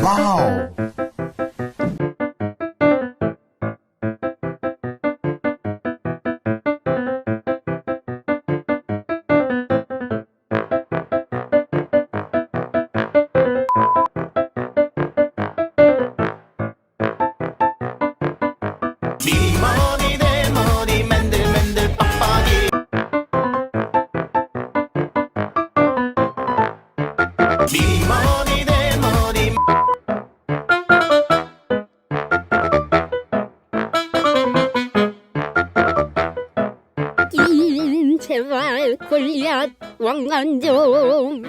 와우. 네 머리 내 머리 맨들맨들 빡빡이 네 머리 내 머리 제발 골리앗 왕관 좀